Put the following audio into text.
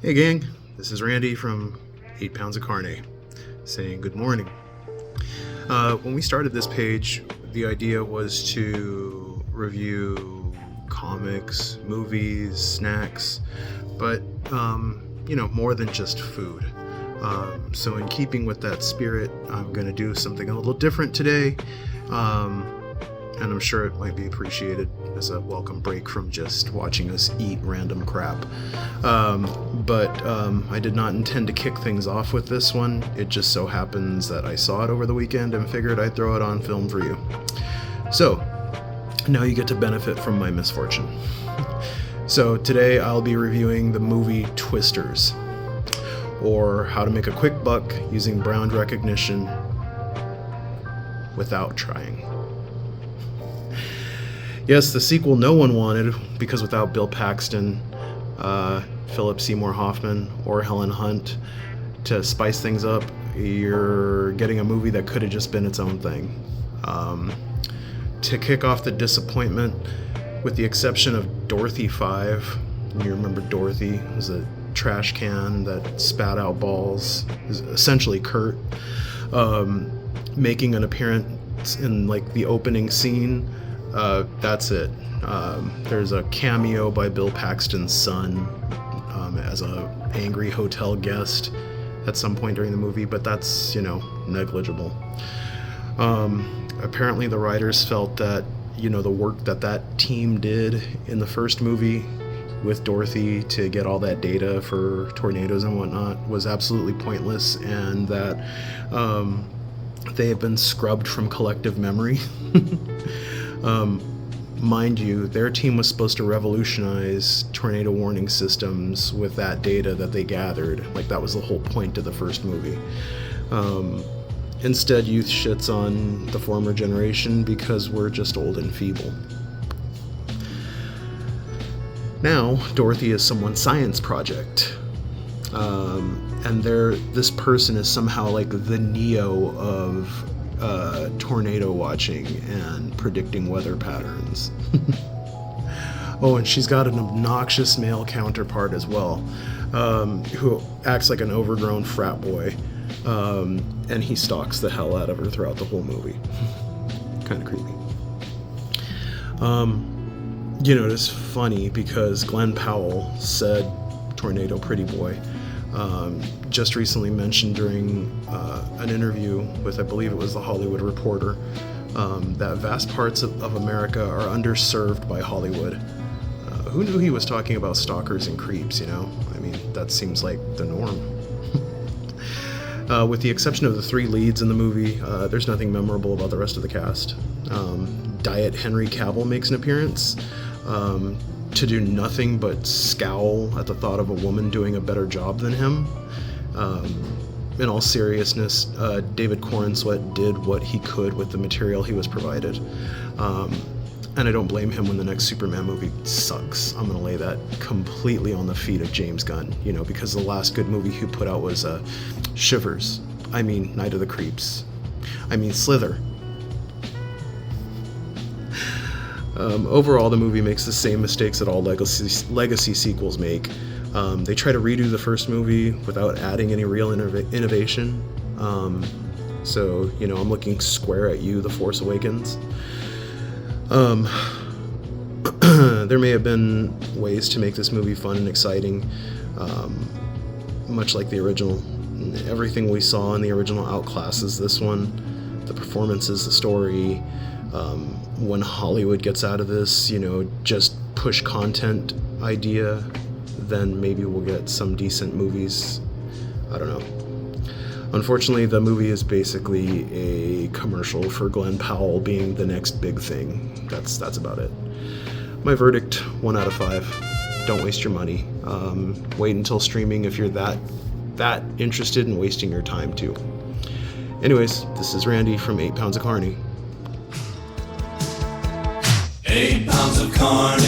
Hey gang, this is Randy from 8 Pounds of Carne, saying good morning. When we started this page, the idea was to review comics, movies, snacks, but, more than just food. So in keeping with that spirit, I'm going to do something a little different today, and I'm sure it might be appreciated as a welcome break from just watching us eat random crap. But I did not intend to kick things off with this one. It just so happens that I saw it over the weekend and figured I'd throw it on film for you. So, now you get to benefit from my misfortune. So today I'll be reviewing the movie Twisters, or How to Make a Quick Buck Using Brand Recognition Without Trying. Yes, the sequel no one wanted, because without Bill Paxton, Philip Seymour Hoffman, or Helen Hunt to spice things up, you're getting a movie that could have just been its own thing. To kick off the disappointment, with the exception of Dorothy 5, you remember Dorothy, it was a trash can that spat out balls, essentially Kurt, making an appearance in like the opening scene. That's it. There's a cameo by Bill Paxton's son as a angry hotel guest at some point during the movie, but that's, negligible. Apparently the writers felt that, the work that team did in the first movie with Dorothy to get all that data for tornadoes and whatnot was absolutely pointless, and that they have been scrubbed from collective memory. Mind you, their team was supposed to revolutionize tornado warning systems with that data that they gathered. Like, that was the whole point of the first movie. Instead, youth shits on the former generation because we're just old and feeble. Now, Dorothy is someone's science project. And this person is somehow like the Neo of tornado watching and predicting weather patterns. Oh, and she's got an obnoxious male counterpart as well, who acts like an overgrown frat boy, and he stalks the hell out of her throughout the whole movie. Kind of creepy. It's funny because Glenn Powell said Tornado Pretty Boy, just recently mentioned during an interview with, I believe it was The Hollywood Reporter, that vast parts of America are underserved by Hollywood. Who knew he was talking about stalkers and creeps, I mean, that seems like the norm. With the exception of the three leads in the movie, there's nothing memorable about the rest of the cast. Diet Henry Cavill makes an appearance, to do nothing but scowl at the thought of a woman doing a better job than him. In all seriousness, David Corenswet did what he could with the material he was provided. And I don't blame him when the next Superman movie sucks. I'm going to lay that completely on the feet of James Gunn, because the last good movie he put out was Shivers. I mean, Night of the Creeps. I mean, Slither. Overall, the movie makes the same mistakes that all legacy sequels make. They try to redo the first movie without adding any real innovation. So, I'm looking square at you, The Force Awakens. There may have been ways to make this movie fun and exciting, much like the original. Everything we saw in the original outclasses this one. The performances, the story. When Hollywood gets out of this, just push content idea, then maybe we'll get some decent movies. I don't know. Unfortunately, the movie is basically a commercial for Glenn Powell being the next big thing. That's about it. My verdict, 1 out of 5. Don't waste your money. Wait until streaming if you're that interested in wasting your time too. Anyways, this is Randy from 8 Pounds of Carne. 8 pounds of carne.